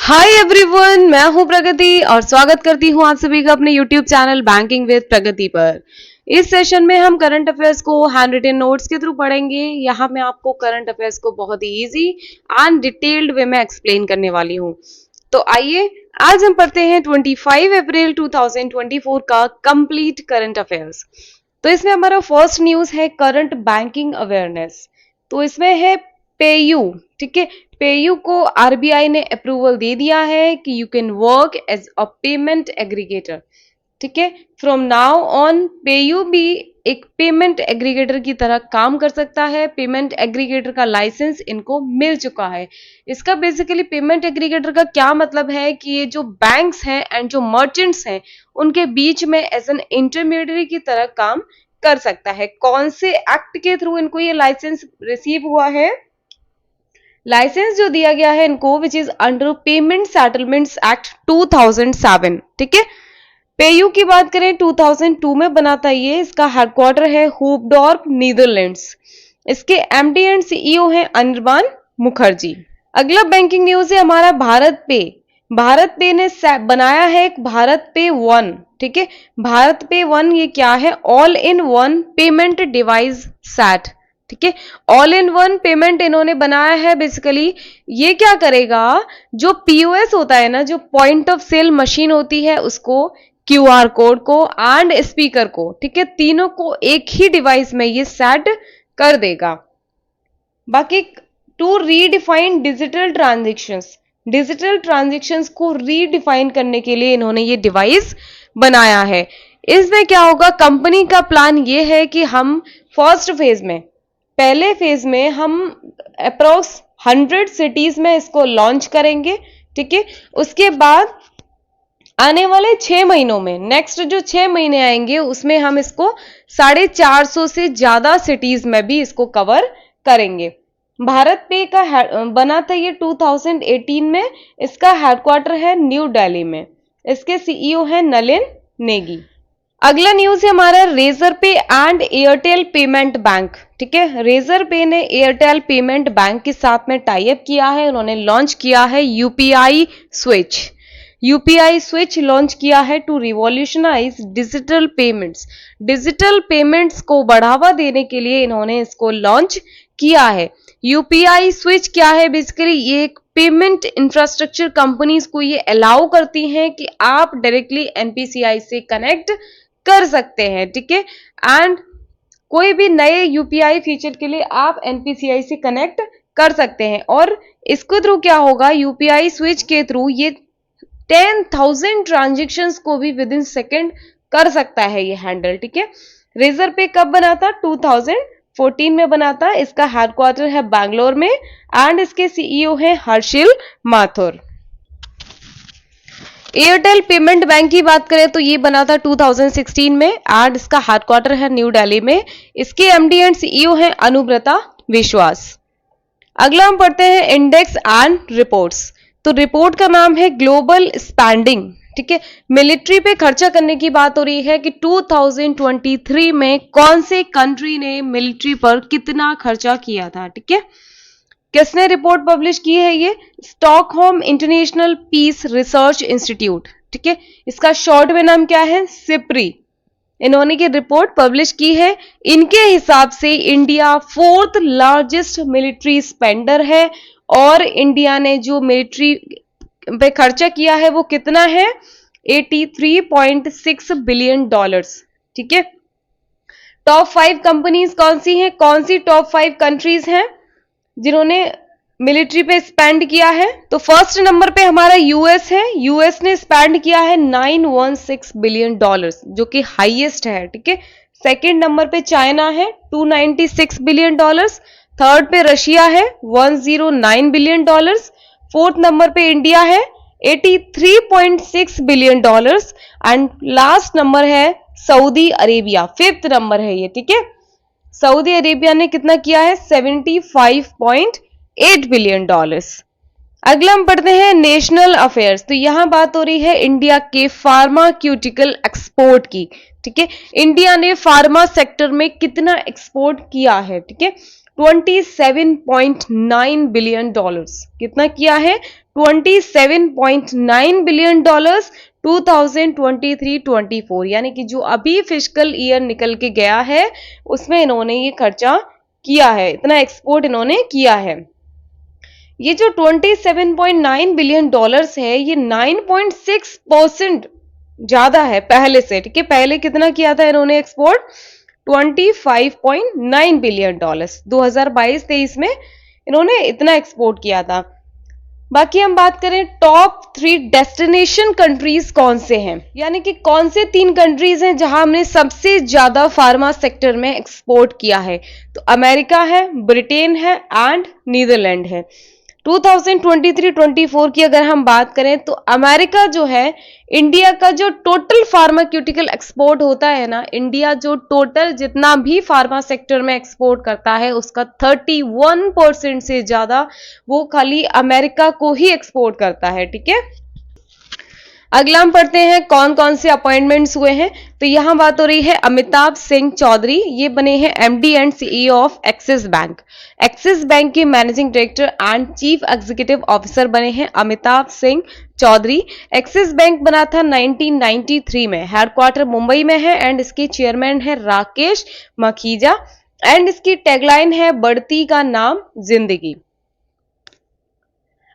Hi everyone, मैं हूं प्रगति और स्वागत करती हूं आप सभी का अपने यूट्यूब चैनल बैंकिंग विद प्रगति पर। इस सेशन में हम करंट अफेयर्स को हैंड रिटन नोट्स के थ्रू पढ़ेंगे। यहाँ मैं आपको करंट अफेयर्स को बहुत ही इजी एंड डिटेल्ड वे में एक्सप्लेन करने वाली हूँ। तो आइए आज हम पढ़ते हैं 25 अप्रैल 2024 का कंप्लीट करंट अफेयर्स। तो इसमें हमारा फर्स्ट न्यूज है करंट बैंकिंग अवेयरनेस। तो इसमें है पेयू, ठीक है। पेयू को आरबीआई ने अप्रूवल दे दिया है कि you can work as a payment aggregator, ठीक है। फ्रॉम नाउ ऑन पेयू भी एक पेमेंट एग्रीगेटर की तरह काम कर सकता है। पेमेंट एग्रीगेटर का लाइसेंस इनको मिल चुका है। इसका बेसिकली पेमेंट एग्रीगेटर का क्या मतलब है कि ये जो बैंक्स हैं एंड जो मर्चेंट्स हैं उनके बीच में एज एन इंटरमीडियरी की तरह काम कर सकता है। कौन से एक्ट के थ्रू इनको ये लाइसेंस रिसीव हुआ है? लाइसेंस जो दिया गया है इनको which is under payment settlements act 2007, ठीक है। पेयू की बात करें 2002 में बनाता ये। इसका हेडक्वार्टर है होपडॉर्प, नीदरलैंड्स। इसके एमडी एंड सीईओ हैं अनिर्बान मुखर्जी। अगला बैंकिंग न्यूज है हमारा भारत पे। भारत पे ने बनाया है एक भारत पे वन, ठीक है। भारत पे वन ये क्या है? All in one payment device set, ठीक है। ऑल इन वन पेमेंट इन्होंने बनाया है। बेसिकली ये क्या करेगा, जो पीओएस होता है ना, जो पॉइंट ऑफ सेल मशीन होती है, उसको क्यूआर कोड को एंड स्पीकर को, ठीक है, तीनों को एक ही डिवाइस में ये सेट कर देगा। बाकी टू रीडिफाइन डिजिटल ट्रांजेक्शंस को रीडिफाइन करने के लिए इन्होंने ये डिवाइस बनाया है। इसमें क्या होगा, कंपनी का प्लान ये है कि हम फर्स्ट फेज में, पहले फेज में हम अप्रोक्स 100 सिटीज में इसको लॉन्च करेंगे, ठीक है। उसके बाद आने वाले 6 महीनों में, नेक्स्ट जो 6 महीने आएंगे उसमें हम इसको 450 से ज्यादा सिटीज में भी इसको कवर करेंगे। भारत पे का बना था ये 2018 में। इसका हेडक्वार्टर है न्यू दिल्ली में। इसके सीईओ है नलिन नेगी। अगला न्यूज है हमारा रेजर पे एंड एयरटेल पेमेंट बैंक, ठीक है। रेजर पे ने एयरटेल पेमेंट बैंक के साथ में टाई अप किया है। उन्होंने लॉन्च किया है यूपीआई स्विच लॉन्च किया है टू रिवॉल्यूशनाइज डिजिटल पेमेंट्स को बढ़ावा देने के लिए इन्होंने इसको लॉन्च किया है। यूपीआई स्विच क्या है? बेसिकली ये एक पेमेंट इंफ्रास्ट्रक्चर कंपनीज को ये अलाउ करती हैं कि आप डायरेक्टली एनपीसीआई से कनेक्ट कर सकते हैं, ठीक है। एंड कोई भी नए यूपीआई फीचर के लिए आप एनपीसीआई से कनेक्ट कर सकते हैं। और इसके थ्रू क्या होगा, यूपीआई स्विच के थ्रू ये 10,000 ट्रांजेक्शन्स को भी विद इन सेकेंड कर सकता है ये हैंडल, ठीक है। रेजर पे कब बना था? 2014 में बना था। इसका हेडक्वार्टर है बैंगलोर में एंड इसके सीईओ है हर्षिल माथुर। एयरटेल पेमेंट बैंक की बात करें तो ये बना था 2016 में एंड इसका हेडक्वार्टर है न्यू दिल्ली में। इसके एमडी एंड सीईओ है अनुब्रता विश्वास। अगला हम पढ़ते हैं इंडेक्स एंड रिपोर्ट्स। तो रिपोर्ट का नाम है ग्लोबल स्पेंडिंग, ठीक है। मिलिट्री पे खर्चा करने की बात हो रही है कि 2023 में कौन से कंट्री ने मिलिट्री पर कितना खर्चा किया था, ठीक है। किसने रिपोर्ट पब्लिश की है? ये Stockholm International Peace Research Institute, ठीक है। इसका शॉर्ट में नाम क्या है? सिप्री। इन्होंने की रिपोर्ट पब्लिश की है। इनके हिसाब से India 4th largest military Spender है और इंडिया ने जो मिलिट्री पे खर्चा किया है वो कितना है? 83.6 बिलियन डॉलर्स, ठीक है। टॉप 5 कंपनीज कौन सी हैं? कौन सी टॉप 5 कंट्रीज हैं जिन्होंने मिलिट्री पे स्पेंड किया है? तो फर्स्ट नंबर पे हमारा यूएस है। यूएस ने स्पेंड किया है 916 बिलियन डॉलर्स, जो कि हाईएस्ट है, ठीक है। सेकंड नंबर पे चाइना है 296 बिलियन डॉलर्स। थर्ड पे रशिया है 109 बिलियन डॉलर्स। फोर्थ नंबर पे इंडिया है 83.6 billion dollars and last number है सऊदी अरेबिया, फिफ्थ नंबर है ये, ठीक है। सऊदी अरेबिया ने कितना किया है? 75.8 बिलियन डॉलर्स। अगला हम पढ़ते हैं नेशनल अफेयर्स। तो यहां बात हो रही है इंडिया के फार्माक्यूटिकल एक्सपोर्ट की, ठीक है। इंडिया ने फार्मा सेक्टर में कितना एक्सपोर्ट किया है, ठीक है। 27.9 बिलियन डॉलर्स। कितना किया है? 27.9 बिलियन डॉलर्स 2023-24, यानी कि जो अभी फिस्कल ईयर निकल के गया है उसमें इन्होंने ये खर्चा किया है, इतना एक्सपोर्ट इन्होंने किया है। ये जो 27.9 बिलियन डॉलर्स है ये 9.6% ज्यादा है पहले से, ठीक है। पहले कितना किया था इन्होंने एक्सपोर्ट? 25.9 बिलियन डॉलर्स 2022-23 में इन्होंने इतना एक्सपोर्ट किया था। बाकी हम बात करें टॉप 3 डेस्टिनेशन कंट्रीज कौन से हैं, यानी कि कौन से 3 कंट्रीज हैं जहां हमने सबसे ज्यादा फार्मा सेक्टर में एक्सपोर्ट किया है। तो अमेरिका है, ब्रिटेन है एंड नीदरलैंड है। 2023-24 की अगर हम बात करें तो अमेरिका जो है, इंडिया का जो टोटल फार्मास्यूटिकल एक्सपोर्ट होता है ना, इंडिया जो टोटल जितना भी फार्मा सेक्टर में एक्सपोर्ट करता है उसका 31% से ज्यादा वो खाली अमेरिका को ही एक्सपोर्ट करता है, ठीक है। अगला हम पढ़ते हैं कौन कौन से अपॉइंटमेंट्स हुए हैं। तो यहां बात हो रही है अमिताभ सिंह चौधरी, ये बने हैं MD and CEO of Axis Bank. Axis Bank के managing director and chief executive officer बने हैं अमिताभ सिंह चौधरी। एक्सिस बैंक बना था 1993 में, हेडक्वार्टर मुंबई में है एंड इसके चेयरमैन है राकेश मखीजा एंड इसकी टैगलाइन है बढ़ती का नाम जिंदगी।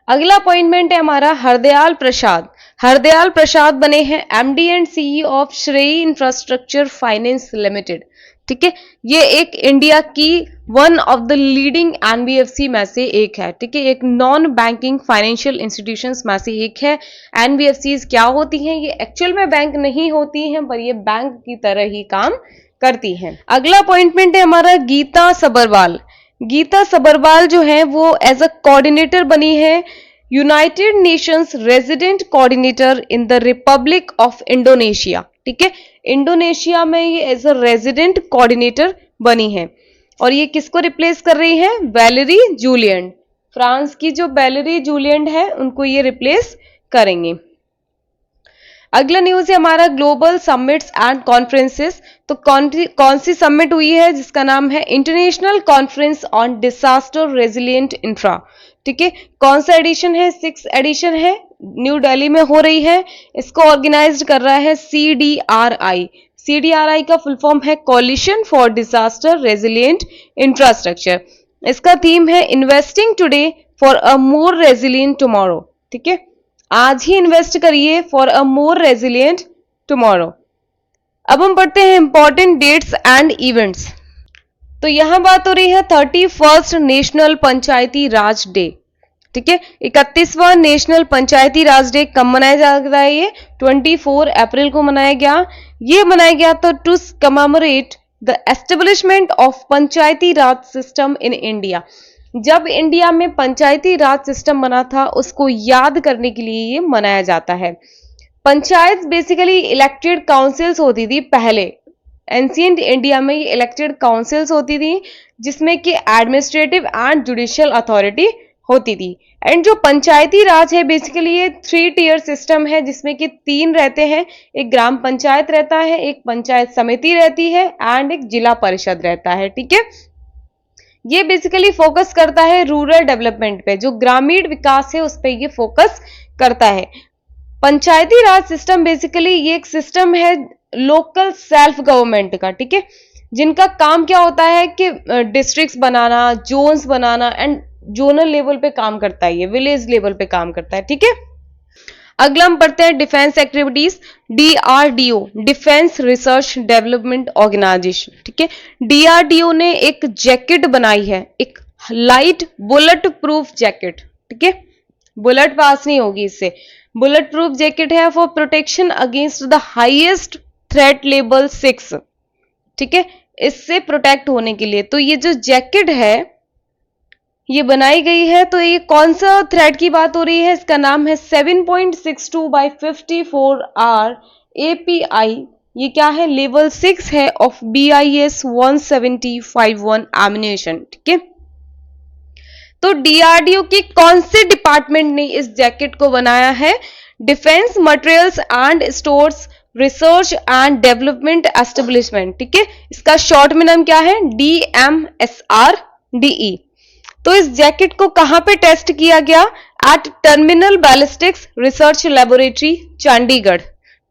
अगला अपॉइंटमेंट है हमारा हरदयाल प्रसाद। हरदयाल प्रसाद बने हैं एमडी एंड सीईओ ऑफ श्रेय इंफ्रास्ट्रक्चर फाइनेंस लिमिटेड, ठीक है। ये एक इंडिया की one of the leading NBFC में से एक है, ठीक है। एक नॉन बैंकिंग फाइनेंशियल इंस्टीट्यूशंस में से एक है। एनबीएफसीज क्या होती हैं? ये एक्चुअल में बैंक नहीं होती हैं पर ये बैंक की तरह ही काम करती हैं। अगला अपॉइंटमेंट है हमारा गीता सबरवाल। गीता सबरवाल जो है वो एज अ कोऑर्डिनेटर बनी है United Nations resident coordinator in the Republic of Indonesia, ठीक है। इंडोनेशिया में ये एज अ रेजिडेंट कोऑर्डिनेटर बनी है और ये किसको रिप्लेस कर रही है? वैलेरी जूलियंड। फ्रांस की जो वैलेरी जूलियंड है उनको ये रिप्लेस करेंगे। अगला न्यूज है हमारा ग्लोबल समिट्स एंड कॉन्फ्रेंसेस। तो कौन सी समिट हुई है? जिसका नाम है international conference on disaster resilient infra, ठीक है। कौन सा एडिशन है? 6th एडिशन है, न्यू दिल्ली में हो रही है। इसको ऑर्गेनाइज कर रहा है CDRI। CDRI का फुल फॉर्म है coalition for disaster resilient infrastructure. इसका थीम है investing today for a more resilient tomorrow, ठीक है। आज ही इन्वेस्ट करिए for a more resilient tomorrow. अब हम पढ़ते हैं इंपॉर्टेंट डेट्स एंड इवेंट्स। तो यहां बात हो रही है 31st नेशनल पंचायती राज डे, ठीक है। 31वां नेशनल पंचायती राज डे कब मनाया जा रहा है? ये 24 अप्रैल को मनाया गया। ये मनाया गया तो to commemorate the establishment of Panchayati Raj system in India. जब इंडिया में पंचायती राज सिस्टम बना था उसको याद करने के लिए ये मनाया जाता है। पंचायत बेसिकली इलेक्टेड काउंसिल्स होती थी पहले। एंशिएंट इंडिया में ये इलेक्टेड काउंसिल्स होती थी जिसमें कि एडमिनिस्ट्रेटिव एंड जुडिशियल अथॉरिटी होती थी। एंड जो पंचायती राज है बेसिकली ये 3 टियर सिस्टम है जिसमें कि 3 रहते हैं। एक ग्राम पंचायत रहता है, एक पंचायत समिति रहती है एंड एक जिला परिषद रहता है, ठीक है। ये बेसिकली फोकस करता है रूरल डेवलपमेंट पे, जो ग्रामीण विकास है उस पे ये फोकस करता है। पंचायती राज सिस्टम बेसिकली ये एक सिस्टम है लोकल सेल्फ गवर्नमेंट का, ठीक है, जिनका काम क्या होता है कि डिस्ट्रिक्ट्स बनाना, जोन्स बनाना एंड जोनल लेवल पे काम करता है, ये विलेज लेवल पे काम करता है, ठीक है। अगला हम पढ़ते हैं defence activities. DRDO defence research development organisation, ठीक है। DRDO ने एक जैकेट बनाई है, एक लाइट बुलेट प्रूफ जैकेट, ठीक है। बुलेट पास नहीं होगी इससे। बुलेट प्रूफ जैकेट है for protection against the highest threat level 6, ठीक है, इससे प्रोटेक्ट होने के लिए। तो ये जो जैकेट है ये बनाई गई है। तो ये कौन सा थ्रेड की बात हो रही है? इसका नाम है 7.62/54R API। ये क्या है? लेवल 6 है ऑफ BIS 17051 एमिनेशन, ठीक है। तो DRDO की कौन से डिपार्टमेंट ने इस जैकेट को बनाया है? Defence materials and stores research and development establishment, ठीक है। इसका शॉर्ट में नाम क्या है? DMSR DE। तो इस जैकेट को कहां पे टेस्ट किया गया? At terminal ballistics research laboratory Chandigarh.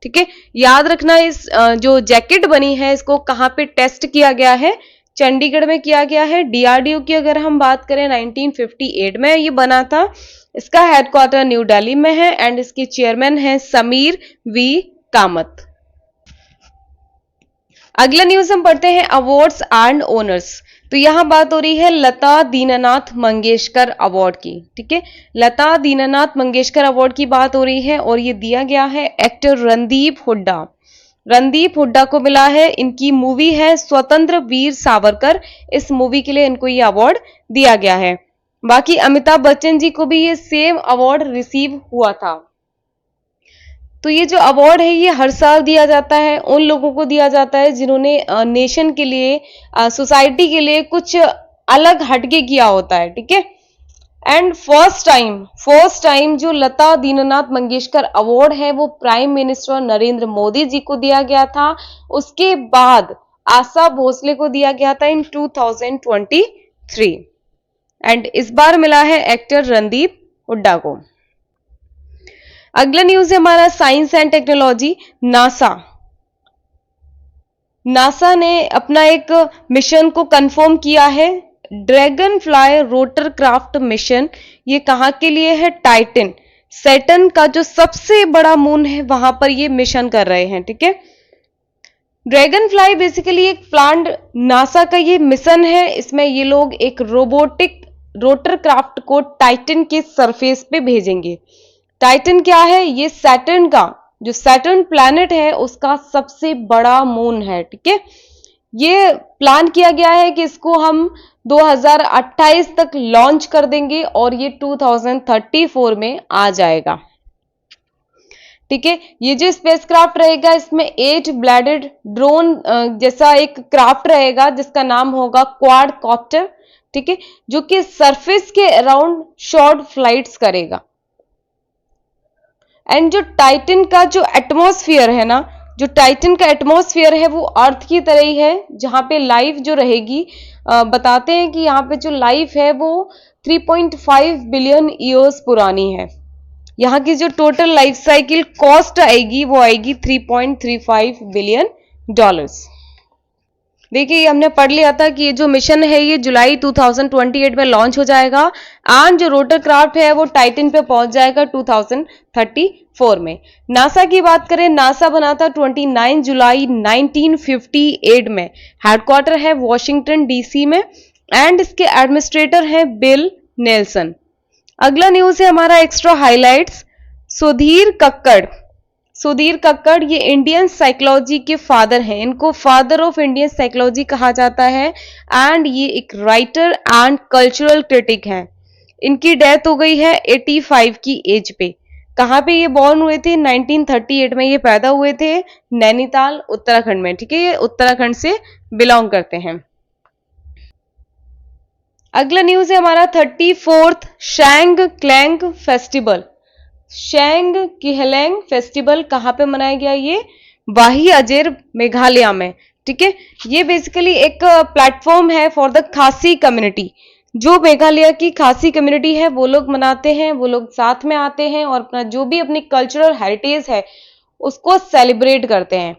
ठीक है, याद रखना इस जो जैकेट बनी है इसको कहां पे टेस्ट किया गया है? चंडीगढ़ में किया गया है। DRDO की अगर हम बात करें 1958 में ये बना था। इसका हेडक्वार्टर न्यू दिल्ली में है एंड इसके चेयरमैन है समीर वी कामत। अगला न्यूज हम पढ़ते हैं अवार्ड्स एंड ओनर्स। तो यहां बात हो रही है लता दीनानाथ मंगेशकर अवार्ड की। ठीक है, लता दीनानाथ मंगेशकर अवार्ड की बात हो रही है और ये दिया गया है एक्टर रणदीप हुड्डा। रणदीप हुड्डा को मिला है। इनकी मूवी है स्वतंत्र वीर सावरकर। इस मूवी के लिए इनको ये अवार्ड दिया गया है। बाकी अमिताभ बच्चन जी को भी ये सेम अवार्ड रिसीव हुआ था। तो ये जो अवार्ड है ये हर साल दिया जाता है, उन लोगों को दिया जाता है जिन्होंने नेशन के लिए, सोसाइटी के लिए कुछ अलग हटके किया होता है। ठीक है, एंड फर्स्ट टाइम जो लता दीनानाथ मंगेशकर अवार्ड है वो प्राइम मिनिस्टर नरेंद्र मोदी जी को दिया गया था। उसके बाद आशा भोसले को दिया गया था इन 2023 एंड इस बार मिला है एक्टर रणदीप हुड्डा को। अगला न्यूज है हमारा साइंस एंड टेक्नोलॉजी। नासा ने अपना एक मिशन को कंफर्म किया है, dragon fly rotor craft mission. ये कहां के लिए है? टाइटन, सैटर्न का जो सबसे बड़ा मून है वहां पर ये मिशन कर रहे हैं। ठीक है, ड्रैगन फ्लाई बेसिकली एक प्लान्ड नासा का ये मिशन है। इसमें ये लोग एक रोबोटिक रोटर क्राफ्ट को टाइटन के सरफेस पे भेजेंगे। टाइटन क्या है? ये सैटर्न का, जो सैटर्न प्लैनेट है उसका सबसे बड़ा मून है। ठीक है, ये प्लान किया गया है कि इसको हम 2028 तक लॉन्च कर देंगे और ये 2034 में आ जाएगा। ठीक है, ये जो स्पेसक्राफ्ट रहेगा इसमें 8 ब्लेडेड ड्रोन जैसा एक क्राफ्ट रहेगा जिसका नाम होगा क्वाड कॉप्टर। ठीक है, जो कि सरफेस के अराउंड शॉर्ट फ्लाइट्स करेगा। एंड जो टाइटन का जो एटमॉस्फेयर है ना, जो टाइटन का एटमॉस्फेयर है वो अर्थ की तरह ही है, जहां पे लाइफ जो रहेगी, बताते हैं कि यहाँ पे जो लाइफ है वो 3.5 बिलियन ईयर्स पुरानी है। यहाँ की जो टोटल लाइफ साइकिल कॉस्ट आएगी वो आएगी $3.35 बिलियन। देखिए हमने पढ़ लिया था कि ये जो मिशन है ये जुलाई 2028 में लॉन्च हो जाएगा एंड जो रोटर क्राफ्ट है वो टाइटन पे पहुंच जाएगा 2034 में। नासा की बात करें, नासा बना था 29 जुलाई 1958 में। हेडक्वार्टर है वॉशिंगटन DC में एंड इसके एडमिनिस्ट्रेटर है बिल नेल्सन। अगला न्यूज है हमारा एक्स्ट्रा हाइलाइट्स। सुधीर कक्कड़ ये इंडियन साइकोलॉजी के फादर हैं। इनको फादर ऑफ इंडियन साइकोलॉजी कहा जाता है एंड ये एक राइटर एंड कल्चरल क्रिटिक हैं। इनकी डेथ हो गई है 85 की एज पे। कहां पे ये बॉर्न हुए थे? 1938 में ये पैदा हुए थे नैनीताल उत्तराखंड में। ठीक है, ये उत्तराखंड से बिलोंग करते हैं। अगला न्यूज है हमारा 34th शैंग क्लैंग फेस्टिवल। शैंग किहलैंग फेस्टिवल कहां पे मनाया गया? ये वाही अजेर मेघालय में। ठीक है, ये बेसिकली एक प्लेटफॉर्म है फॉर द खासी कम्युनिटी। जो मेघालय की खासी कम्युनिटी है वो लोग मनाते हैं, वो लोग साथ में आते हैं और अपना जो भी अपनी कल्चरल हेरिटेज है उसको सेलिब्रेट करते हैं।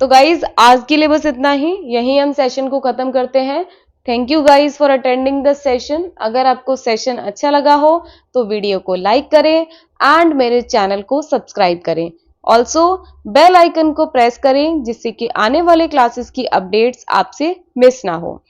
तो गाइज आज के लिए बस इतना ही, यहीं हम सेशन को खत्म करते हैं। Thank you guys for attending the session. अगर आपको सेशन अच्छा लगा हो तो वीडियो को लाइक करें एंड मेरे चैनल को सब्सक्राइब करें। ऑल्सो बेल आइकन को प्रेस करें जिससे कि आने वाले क्लासेस की अपडेट्स आपसे मिस ना हो।